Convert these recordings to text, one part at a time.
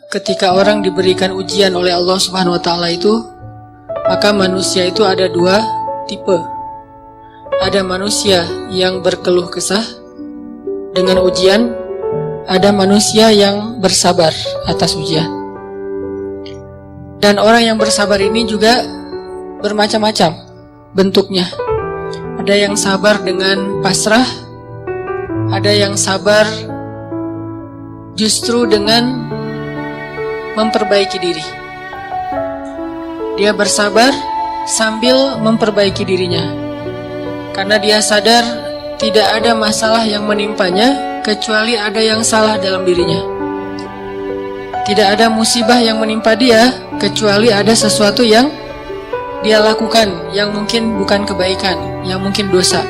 ketika orang diberikan ujian oleh Allah Subhanahu wa Ta'ala itu, maka manusia itu ada dua tipe. Ada manusia yang berkeluh kesah dengan ujian, ada manusia yang bersabar atas ujian. Dan orang yang bersabar ini juga bermacam-macam bentuknya. Ada yang sabar dengan pasrah, ada yang sabar justru dengan memperbaiki diri. Dia bersabar sambil memperbaiki dirinya, karena dia sadar tidak ada masalah yang menimpanya kecuali ada yang salah dalam dirinya. Tidak ada musibah yang menimpa dia kecuali ada sesuatu yang dia lakukan yang mungkin bukan kebaikan, yang mungkin dosa.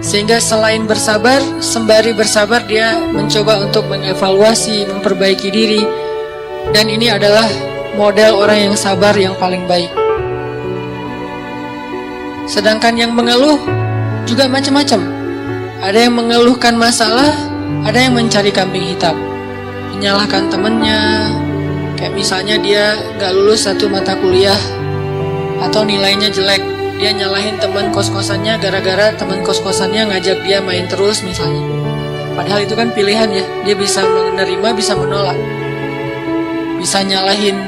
Sehingga selain bersabar, sembari bersabar dia mencoba untuk mengevaluasi, memperbaiki diri. Dan ini adalah model orang yang sabar yang paling baik. Sedangkan yang mengeluh juga macam-macam. Ada yang mengeluhkan masalah, ada yang mencari kambing hitam, menyalahkan temannya. Kayak misalnya dia gak lulus satu mata kuliah atau nilainya jelek, dia nyalahin teman kos-kosannya gara-gara teman kos-kosannya ngajak dia main terus misalnya. Padahal itu kan pilihan ya, dia bisa menerima, bisa menolak. Bisa nyalahin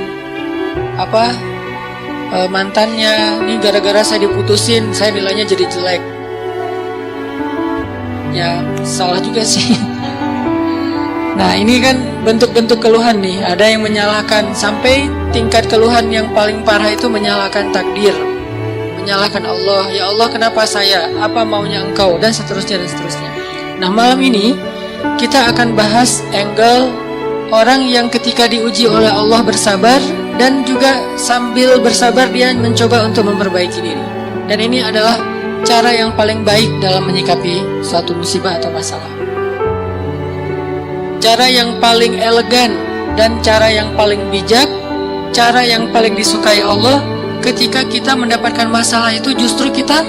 mantannya, nih gara-gara saya diputusin, saya nilainya jadi jelek. Ya salah juga sih. Nah ini kan bentuk-bentuk keluhan nih. Ada yang menyalahkan, sampai tingkat keluhan yang paling parah itu menyalahkan takdir, menyalahkan Allah. Ya Allah, kenapa saya? Apa maunya Engkau? Dan seterusnya dan seterusnya. Nah malam ini kita akan bahas angle orang yang ketika diuji oleh Allah bersabar, dan juga sambil bersabar dia mencoba untuk memperbaiki diri. Dan ini adalah cara yang paling baik dalam menyikapi suatu musibah atau masalah. Cara yang paling elegan dan cara yang paling bijak, cara yang paling disukai Allah ketika kita mendapatkan masalah itu justru kita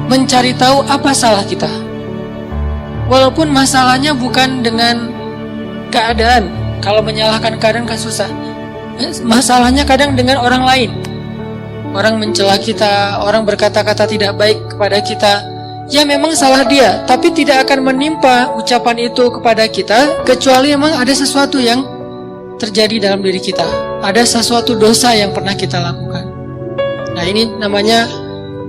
mencari tahu apa salah kita. Walaupun masalahnya bukan dengan keadaan. Kalau menyalahkan keadaan kan susah. Masalahnya kadang dengan orang lain. Orang mencela kita, orang berkata-kata tidak baik kepada kita. Ya memang salah dia, tapi tidak akan menimpa ucapan itu kepada kita kecuali memang ada sesuatu yang terjadi dalam diri kita. Ada sesuatu dosa yang pernah kita lakukan. Nah ini namanya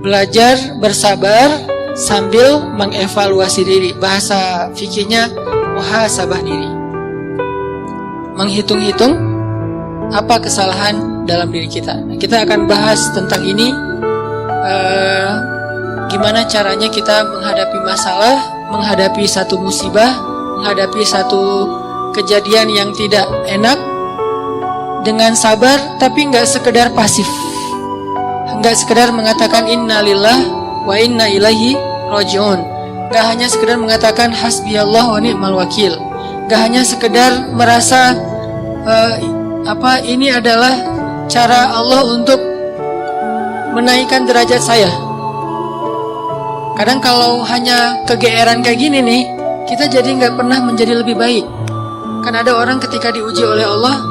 belajar bersabar sambil mengevaluasi diri. Bahasa fikihnya muhasabah diri. Menghitung-hitung apa kesalahan dalam diri kita. Nah, kita akan bahas tentang ini. Gimana caranya kita menghadapi masalah, menghadapi satu musibah, menghadapi satu kejadian yang tidak enak dengan sabar, tapi nggak sekedar pasif, nggak sekedar mengatakan innalillah wa inna ilaihi rajiun, nggak hanya sekedar mengatakan hasbiyallah wa ni'mal wakil, nggak hanya sekedar merasa ini adalah cara Allah untuk menaikkan derajat saya. Kadang kalau hanya kegeeran kayak gini nih, kita jadi nggak pernah menjadi lebih baik. Kan ada orang ketika diuji oleh Allah,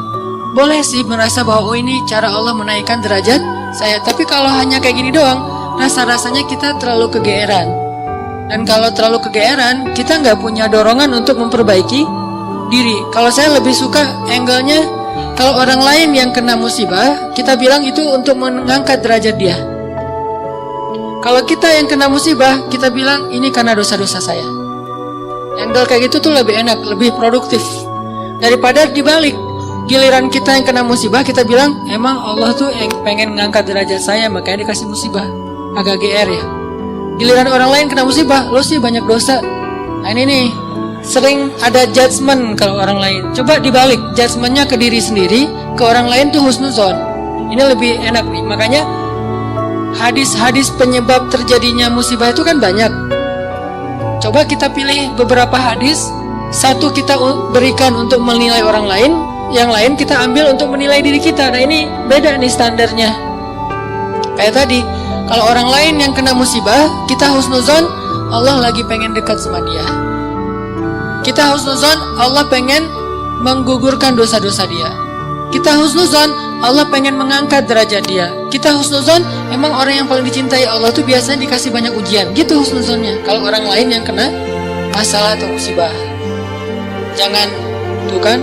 boleh sih merasa bahwa oh ini cara Allah menaikkan derajat saya. Tapi kalau hanya kayak gini doang, rasa-rasanya kita terlalu kegeeran. Dan kalau terlalu kegeeran, kita nggak punya dorongan untuk memperbaiki diri. Kalau saya lebih suka angle-nya, kalau orang lain yang kena musibah, kita bilang itu untuk mengangkat derajat dia. Kalau kita yang kena musibah, kita bilang ini karena dosa-dosa saya. Angle kayak gitu tuh lebih enak, lebih produktif. Daripada dibalik, giliran kita yang kena musibah, kita bilang emang Allah tuh yang pengen ngangkat derajat saya, makanya dikasih musibah. Agak GR ya. Giliran orang lain kena musibah, lo sih banyak dosa. Nah ini nih, sering ada judgement kalau orang lain. Coba dibalik, judgementnya ke diri sendiri, ke orang lain tuh husnuzon. Ini lebih enak nih, makanya hadis-hadis penyebab terjadinya musibah itu kan banyak. Coba kita pilih beberapa hadis, satu kita berikan untuk menilai orang lain, yang lain kita ambil untuk menilai diri kita. Nah ini beda nih standarnya. Kayak tadi, kalau orang lain yang kena musibah, kita husnuzon, Allah lagi pengen dekat sama dia. Kita husnuzon, Allah pengen menggugurkan dosa-dosa dia. Kita husnuzon, Allah pengen mengangkat derajat dia. Kita husnuzon, emang orang yang paling dicintai Allah tuh biasanya dikasih banyak ujian. Gitu husnuzonnya. Kalau orang lain yang kena masalah atau musibah, jangan tuh kan,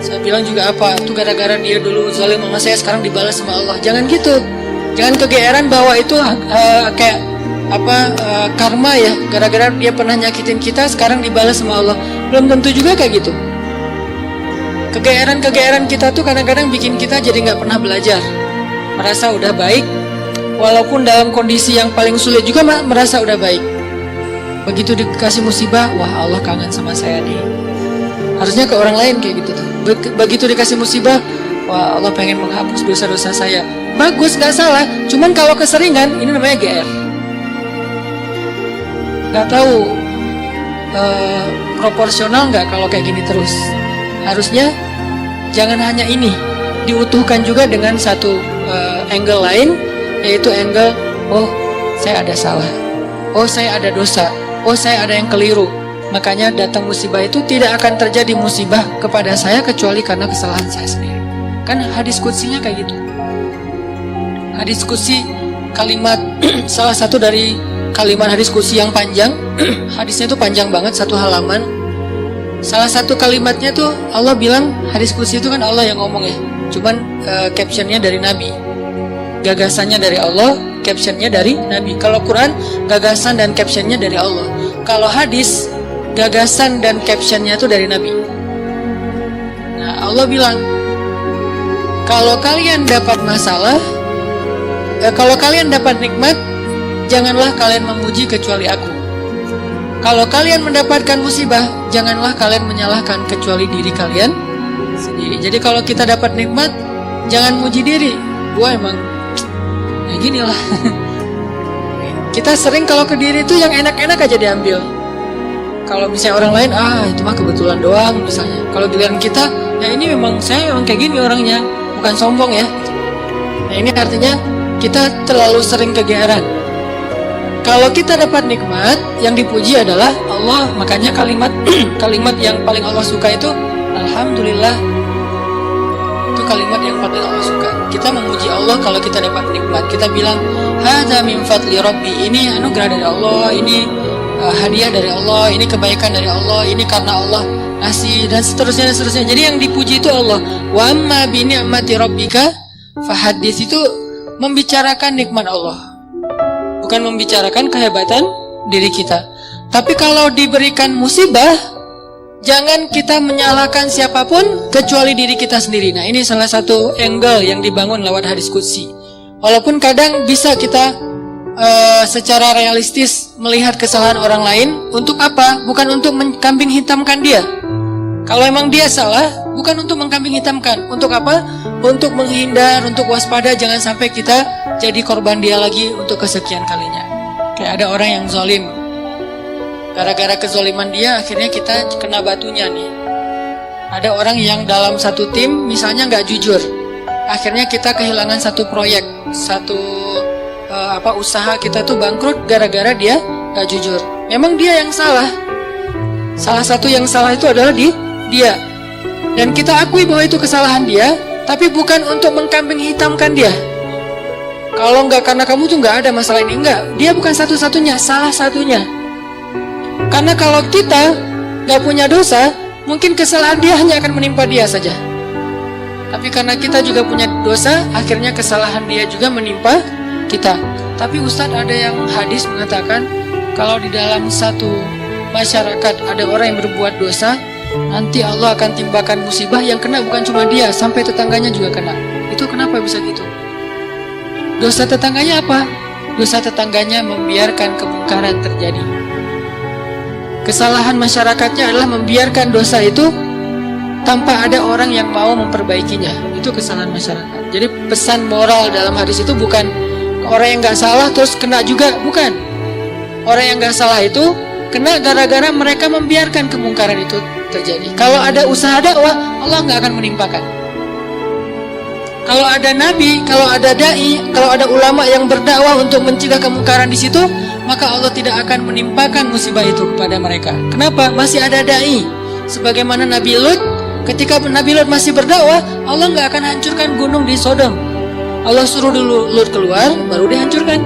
saya bilang juga apa, tuh gara-gara dia dulu zalim sama saya sekarang dibalas sama Allah. Jangan gitu. Jangan kegeeran bahwa itu kayak karma ya, gara-gara dia pernah nyakitin kita sekarang dibalas sama Allah. Belum tentu juga kayak gitu. Kegeeran kita tuh kadang-kadang bikin kita jadi nggak pernah belajar, merasa udah baik, walaupun dalam kondisi yang paling sulit juga merasa udah baik. Begitu dikasih musibah, wah Allah kangen sama saya nih. Harusnya ke orang lain kayak gitu tuh. Begitu dikasih musibah, wah Allah pengen menghapus dosa-dosa saya. Bagus, nggak salah. Cuman kalau keseringan, ini namanya GR. Nggak tahu proporsional nggak kalau kayak gini terus. Harusnya jangan hanya ini, diutuhkan juga dengan satu angle lain, yaitu angle, oh saya ada salah, oh saya ada dosa, oh saya ada yang keliru. Makanya datang musibah itu tidak akan terjadi musibah kepada saya kecuali karena kesalahan saya sendiri. Kan hadis qudsinya kayak gitu. Hadis qudsi kalimat salah satu dari kalimat hadis qudsi yang panjang. Hadisnya itu panjang banget, satu halaman. Salah satu kalimatnya tuh Allah bilang, hadis qudsi itu kan Allah yang ngomong ya. Cuman captionnya dari Nabi. Gagasannya dari Allah, captionnya dari Nabi. Kalau Quran, gagasan dan captionnya dari Allah. Kalau hadis, gagasan dan captionnya itu dari Nabi. Nah, Allah bilang, kalau kalian dapat masalah, kalau kalian dapat nikmat, janganlah kalian memuji kecuali aku. Kalau kalian mendapatkan musibah, janganlah kalian menyalahkan kecuali diri kalian sendiri. Jadi kalau kita dapat nikmat, jangan muji diri. Gua emang ya gini lah. Kita sering kalau ke diri itu yang enak-enak aja diambil. Kalau misalnya orang lain, itu mah kebetulan doang misalnya. Kalau giliran kita, ya ini memang saya memang kayak gini orangnya, bukan sombong ya. Nah ini artinya kita terlalu sering kegeeran. Kalau kita dapat nikmat, yang dipuji adalah Allah. Makanya kalimat kalimat yang paling Allah suka itu Alhamdulillah. Itu kalimat yang paling Allah suka. Kita memuji Allah kalau kita dapat nikmat. Kita bilang, hadza min fadli rabbi. Ini anugerah dari Allah, ini hadiah dari Allah, ini kebaikan dari Allah, ini karena Allah ngasih, dan seterusnya dan seterusnya. Jadi yang dipuji itu Allah. Wa amma bi ni'mati rabbika fahaddits, itu membicarakan nikmat Allah, bukan membicarakan kehebatan diri kita. Tapi kalau diberikan musibah, jangan kita menyalahkan siapapun kecuali diri kita sendiri. Nah ini salah satu angle yang dibangun lewat hadis qudsi. Walaupun kadang bisa kita secara realistis melihat kesalahan orang lain. Untuk apa? Bukan untuk mengkambing hitamkan dia. Kalau emang dia salah, bukan untuk mengkambing hitamkan. Untuk apa? Untuk menghindar, untuk waspada, jangan sampai kita jadi korban dia lagi untuk kesekian kalinya. Kayak ada orang yang zalim, gara-gara kezaliman dia akhirnya kita kena batunya nih. Ada orang yang dalam satu tim misalnya nggak jujur, akhirnya kita kehilangan satu proyek, satu usaha kita tuh bangkrut gara-gara dia nggak jujur. Memang dia yang salah. Salah satu yang salah itu adalah dia. Dan kita akui bahwa itu kesalahan dia, tapi bukan untuk mengkambing hitamkan dia. Kalau nggak karena kamu tuh nggak ada masalah ini, enggak. Dia bukan satu-satunya, salah satunya. Karena kalau kita nggak punya dosa, mungkin kesalahan dia hanya akan menimpa dia saja. Tapi karena kita juga punya dosa, akhirnya kesalahan dia juga menimpa kita. Tapi Ustadz, ada yang hadis mengatakan, kalau di dalam satu masyarakat ada orang yang berbuat dosa, nanti Allah akan timpakan musibah yang kena bukan cuma dia, sampai tetangganya juga kena. Itu kenapa bisa gitu? Dosa tetangganya apa? Dosa tetangganya membiarkan kemungkaran terjadi. Kesalahan masyarakatnya adalah membiarkan dosa itu tanpa ada orang yang mau memperbaikinya. Itu kesalahan masyarakat. Jadi pesan moral dalam hadis itu bukan orang yang gak salah terus kena juga, bukan. Orang yang gak salah itu kena gara-gara mereka membiarkan kemungkaran itu terjadi. Kalau ada usaha dakwah, Allah gak akan menimpakan. Kalau ada nabi, kalau ada dai, kalau ada ulama yang berdakwah untuk mencegah kemungkaran di situ, maka Allah tidak akan menimpakan musibah itu kepada mereka. Kenapa? Masih ada dai. Sebagaimana Nabi Lut Ketika Nabi Lut masih berdakwah, Allah nggak akan hancurkan gunung di Sodom. Allah suruh dulu Lut keluar, baru dihancurkan.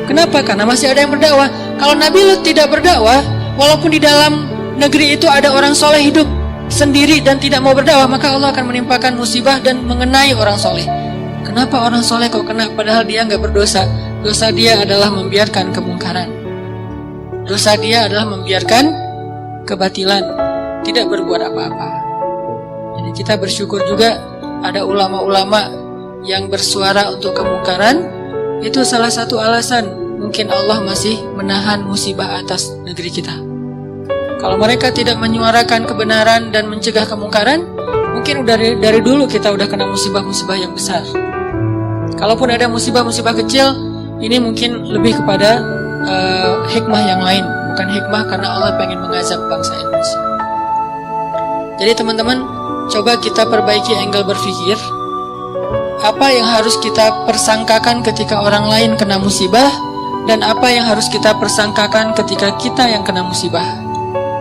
Kenapa? Karena masih ada yang berdakwah. Kalau Nabi Lut tidak berdakwah, walaupun di dalam negeri itu ada orang soleh hidup sendiri dan tidak mau berdakwah, maka Allah akan menimpakan musibah dan mengenai orang soleh. Kenapa orang soleh kok kena padahal dia nggak berdosa? Dosa dia adalah membiarkan kemungkaran. Dosa dia adalah membiarkan kebatilan, tidak berbuat apa-apa. Jadi kita bersyukur juga ada ulama-ulama yang bersuara untuk kemungkaran. Itu salah satu alasan mungkin Allah masih menahan musibah atas negeri kita. Kalau mereka tidak menyuarakan kebenaran dan mencegah kemungkaran, mungkin dari dulu kita udah kena musibah-musibah yang besar. Kalaupun ada musibah-musibah kecil, ini mungkin lebih kepada hikmah yang lain, bukan hikmah karena Allah pengen mengazab bangsa Indonesia. Jadi teman-teman, coba kita perbaiki angle berpikir. Apa yang harus kita persangkakan ketika orang lain kena musibah, dan apa yang harus kita persangkakan ketika kita yang kena musibah.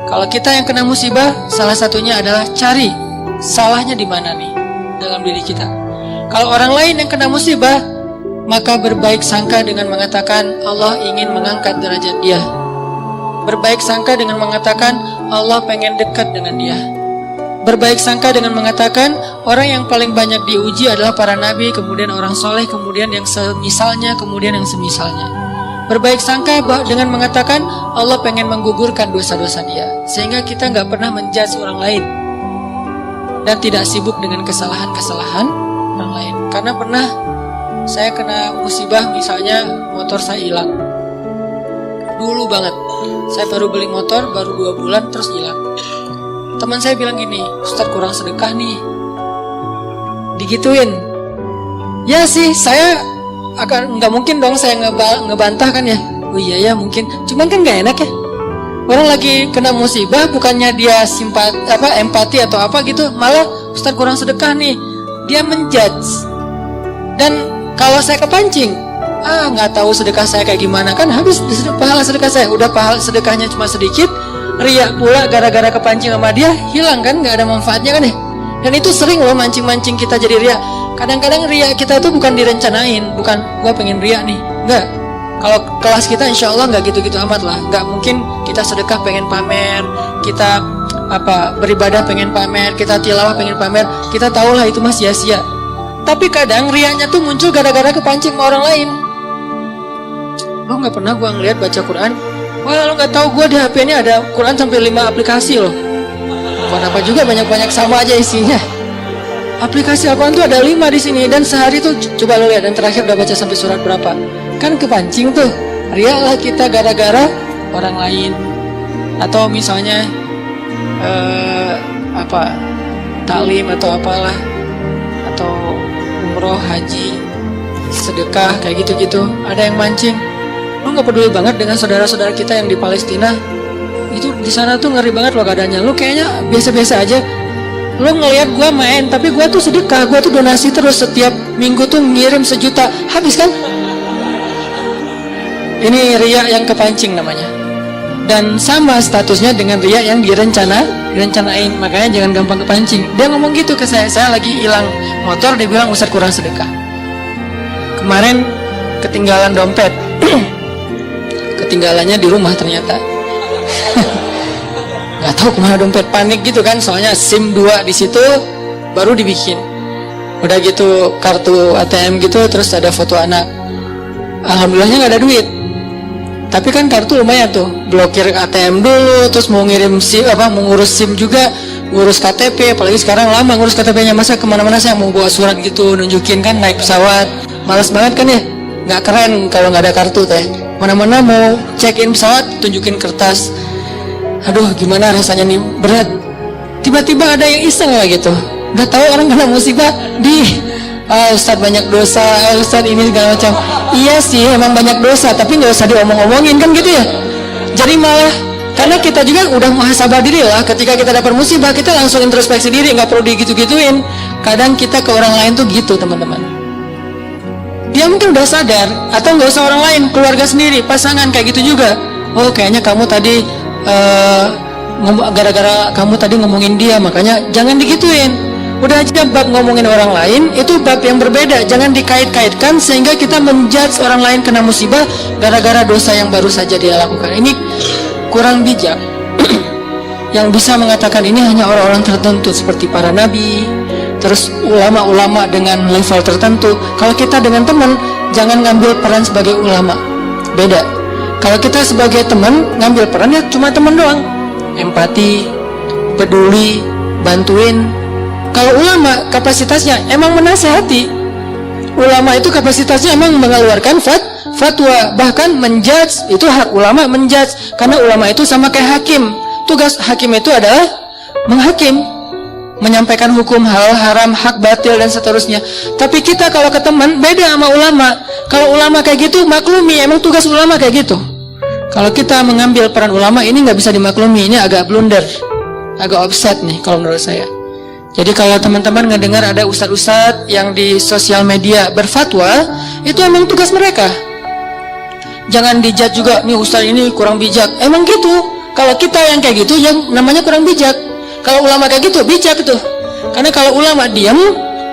Kalau kita yang kena musibah, salah satunya adalah cari salahnya di mana nih dalam diri kita. Kalau orang lain yang kena musibah, maka berbaik sangka dengan mengatakan Allah ingin mengangkat derajat dia. Berbaik sangka dengan mengatakan Allah pengen dekat dengan dia. Berbaik sangka dengan mengatakan orang yang paling banyak diuji adalah para nabi, kemudian orang soleh, kemudian yang semisalnya, kemudian yang semisalnya. Berbaik sangka dengan mengatakan Allah pengen menggugurkan dosa-dosa dia, sehingga kita nggak pernah menjudge orang lain dan tidak sibuk dengan kesalahan-kesalahan orang lain. Karena pernah saya kena musibah, misalnya motor saya hilang. Dulu banget, saya baru beli motor, baru 2 bulan terus hilang. Teman saya bilang gini, Ustaz kurang sedekah nih. Digituin. Ya sih, saya akan nggak mungkin dong saya ngebantah kan ya. Oh iya ya mungkin, cuman kan nggak enak ya. Orang lagi kena musibah, bukannya dia empati atau apa gitu, malah Ustaz kurang sedekah nih. Dia menjudge. Dan kalau saya kepancing, nggak tahu sedekah saya kayak gimana, kan habis pahala sedekah saya. Udah pahala sedekahnya cuma sedikit, riak pula gara-gara kepancing sama dia, hilang kan, nggak ada manfaatnya kan ya. Dan itu sering loh mancing-mancing kita jadi riak. Kadang-kadang riak kita itu bukan direncanain, bukan gua pengen riak nih, enggak. Kalau kelas kita insya Allah nggak gitu-gitu amat lah. Nggak mungkin kita sedekah pengen pamer, kita beribadah pengen pamer, kita tilawah pengen pamer. Kita tahu lah itu mah sia-sia. Tapi kadang riaknya tuh muncul gara-gara kepancing sama orang lain. Lo nggak pernah gua ngeliat baca Quran? Wah, lo nggak tahu gue di HP ini ada Quran sampai 5 aplikasi loh. Bukan apa juga, banyak-banyak sama aja isinya. Aplikasi Al-Quran tuh ada 5 di sini, dan sehari tuh coba lo lihat, dan terakhir udah baca sampai surat berapa? Kan kepancing tuh. Riaklah kita gara-gara orang lain. Atau misalnya taklim atau apalah, atau umroh, haji, sedekah kayak gitu-gitu. Ada yang mancing. Lu nggak peduli banget dengan saudara-saudara kita yang di Palestina. Itu di sana tuh ngeri banget loh keadaannya. Lu kayaknya biasa-biasa aja. Lu ngelihat gua main, tapi gua tuh sedekah, gua tuh donasi terus setiap minggu tuh ngirim 1 juta. Habis kan? Ini riya yang kepancing namanya. Dan sama statusnya dengan riya yang direncanain. Makanya jangan gampang kepancing. Dia ngomong gitu ke saya lagi hilang motor, dia bilang Ustaz kurang sedekah. Kemarin ketinggalan dompet. Ketinggalannya di rumah ternyata. Nggak tahu kemana dompet, panik gitu kan, soalnya SIM 2 di situ baru dibikin. Udah gitu kartu ATM gitu, terus ada foto anak. Alhamdulillahnya nggak ada duit. Tapi kan kartu lumayan tuh, blokir ATM dulu, terus mau ngirim SIM mau ngurus SIM juga, ngurus KTP, apalagi sekarang lama ngurus KTP-nya, masa kemana-mana saya mau bawa surat gitu nunjukin kan, naik pesawat, malas banget kan ya, nggak keren kalau nggak ada kartu teh. Mana-mana mau check-in pesawat, tunjukin kertas. Aduh, gimana rasanya nih, berat. Tiba-tiba ada yang iseng lah gitu. Udah tahu orang kena musibah, Ustadz banyak dosa, Ustadz ini segala macam. Iya sih, emang banyak dosa, tapi nggak usah diomong-omongin kan gitu ya. Jadi malah, karena kita juga udah muhasabah diri lah. Ketika kita dapat musibah, kita langsung introspeksi diri, nggak perlu digitu-gituin. Kadang kita ke orang lain tuh gitu, teman-teman. Dia mungkin udah sadar, atau nggak usah orang lain, keluarga sendiri, pasangan kayak gitu juga. Oh, kayaknya kamu tadi gara-gara kamu tadi ngomongin dia, makanya jangan digituin. Udah aja bab ngomongin orang lain, itu bab yang berbeda. Jangan dikait-kaitkan sehingga kita menjudge orang lain kena musibah gara-gara dosa yang baru saja dia lakukan. Ini kurang bijak. Yang bisa mengatakan ini hanya orang-orang tertentu seperti para nabi, terus ulama-ulama dengan level tertentu. Kalau kita dengan teman, jangan ngambil peran sebagai ulama. Beda. Kalau kita sebagai teman, ngambil peran ya cuma teman doang. Empati, peduli, bantuin. Kalau ulama kapasitasnya emang menasehati. Ulama itu kapasitasnya emang mengeluarkan fatwa, bahkan menjudge. Itu hak ulama menjudge, karena ulama itu sama kayak hakim. Tugas hakim itu adalah menghakim, menyampaikan hukum halal haram, hak batil dan seterusnya. Tapi kita kalau ke teman beda sama ulama. Kalau ulama kayak gitu maklumi, emang tugas ulama kayak gitu. Kalau kita mengambil peran ulama ini nggak bisa dimaklumi, ini agak blunder, agak offset nih kalau menurut saya. Jadi kalau teman-teman ngedengar ada ustadz-ustadz yang di sosial media berfatwa, itu emang tugas mereka. Jangan dijudge juga, nih ustadz ini kurang bijak. Emang gitu. Kalau kita yang kayak gitu, yang namanya kurang bijak. Kalau ulama kayak gitu, bijak itu. Karena kalau ulama diam,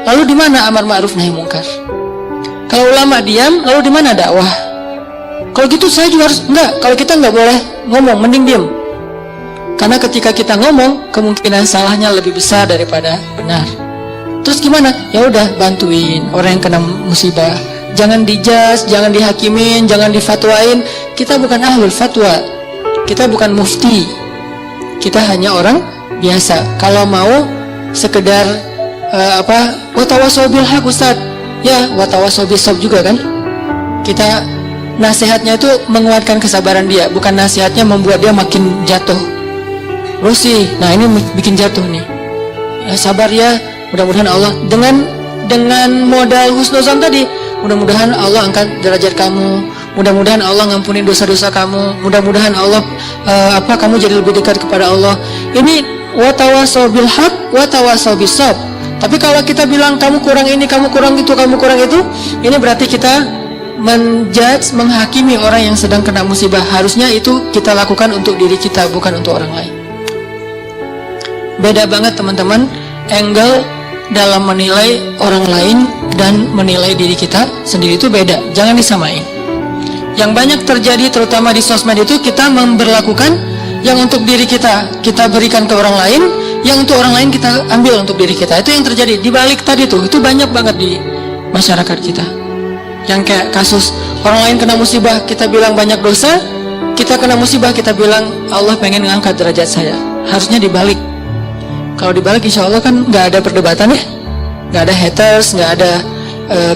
lalu di mana amar ma'ruf nahi mungkar? Kalau ulama diam, lalu di mana dakwah? Kalau gitu saya juga harus enggak. Kalau kita enggak boleh ngomong, mending diam. Karena ketika kita ngomong, kemungkinan salahnya lebih besar daripada benar. Terus gimana? Ya udah, bantuin orang yang kena musibah. Jangan dijudge, jangan dihakimin, jangan difatwain. Kita bukan ahlul fatwa. Kita bukan mufti. Kita hanya orang biasa. Kalau mau sekedar watawasau bil haq Ustaz. Ya, watawasau bis sabr juga kan. Kita nasihatnya itu menguatkan kesabaran dia, bukan nasihatnya membuat dia makin jatuh. Rosi, nah ini bikin jatuh nih. Ya, sabar ya, mudah-mudahan Allah dengan modal husnuzan tadi, mudah-mudahan Allah angkat derajat kamu, mudah-mudahan Allah ngampuni dosa-dosa kamu, mudah-mudahan Allah kamu jadi lebih dekat kepada Allah. Ini watawasau bil haq, watawasau bis sabr. Tapi kalau kita bilang kamu kurang ini, kamu kurang itu, kamu kurang itu, ini berarti kita menjudge, menghakimi orang yang sedang kena musibah. Harusnya itu kita lakukan untuk diri kita, bukan untuk orang lain. Beda banget teman-teman, angle dalam menilai orang lain dan menilai diri kita sendiri itu beda. Jangan disamain. Yang banyak terjadi terutama di sosmed itu, kita memberlakukan yang untuk diri kita berikan ke orang lain, yang untuk orang lain kita ambil untuk diri kita. Itu yang terjadi di balik tadi tuh. Itu banyak banget di masyarakat kita. Yang kayak kasus orang lain kena musibah, kita bilang banyak dosa. Kita kena musibah, kita bilang Allah pengen ngangkat derajat saya. Harusnya dibalik. Kalau dibalik insya Allah kan nggak ada perdebatan ya, nggak ada haters, nggak ada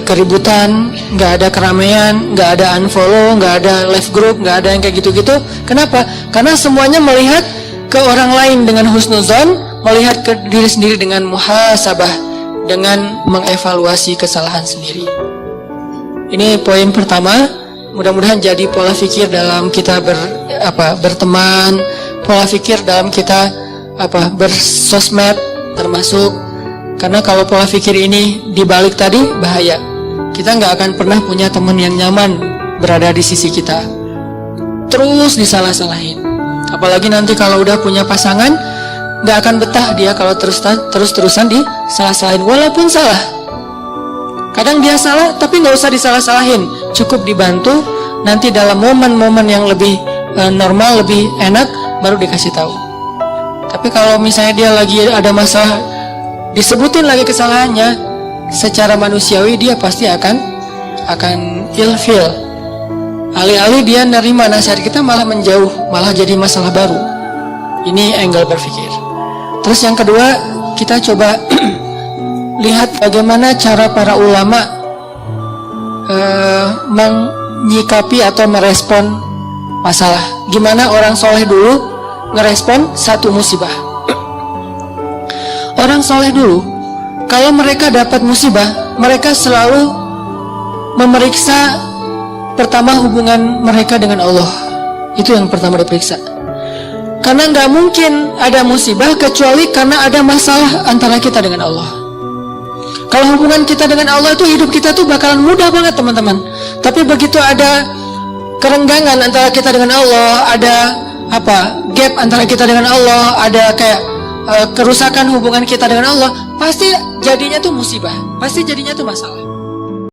keributan, nggak ada keramaian, nggak ada unfollow, nggak ada live group, nggak ada yang kayak gitu-gitu. Kenapa? Karena semuanya melihat ke orang lain dengan husnuzon, melihat ke diri sendiri dengan muhasabah, dengan mengevaluasi kesalahan sendiri. Ini poin pertama. Mudah-mudahan jadi pola pikir dalam kita berteman, pola pikir dalam kita bersosmed termasuk. Karena kalau pola pikir ini dibalik tadi, bahaya. Kita nggak akan pernah punya teman yang nyaman berada di sisi kita. Terus disalah-salahin. Apalagi nanti kalau udah punya pasangan, nggak akan betah dia kalau terus-terusan disalah-salahin. Walaupun salah, kadang dia salah, tapi nggak usah disalah-salahin. Cukup dibantu. Nanti dalam momen-momen yang lebih normal, lebih enak, baru dikasih tahu. Tapi kalau misalnya dia lagi ada masalah, disebutin lagi kesalahannya, secara manusiawi dia pasti akan ilfil. Alih-alih dia nerima nasihat kita, malah menjauh, malah jadi masalah baru. Ini angle berpikir. Terus yang kedua, kita coba lihat bagaimana cara para ulama menyikapi atau merespon masalah. Gimana orang soleh dulu ngerespon satu musibah. Orang soleh dulu, kalau mereka dapat musibah, mereka selalu memeriksa pertama hubungan mereka dengan Allah. Itu yang pertama diperiksa. Karena nggak mungkin ada musibah kecuali karena ada masalah antara kita dengan Allah. Kalau hubungan kita dengan Allah itu, hidup kita tuh bakalan mudah banget teman-teman. Tapi begitu ada kerenggangan antara kita dengan Allah, ada gap antara kita dengan Allah, ada kayak kerusakan hubungan kita dengan Allah, pasti jadinya tuh musibah, pasti jadinya tuh masalah.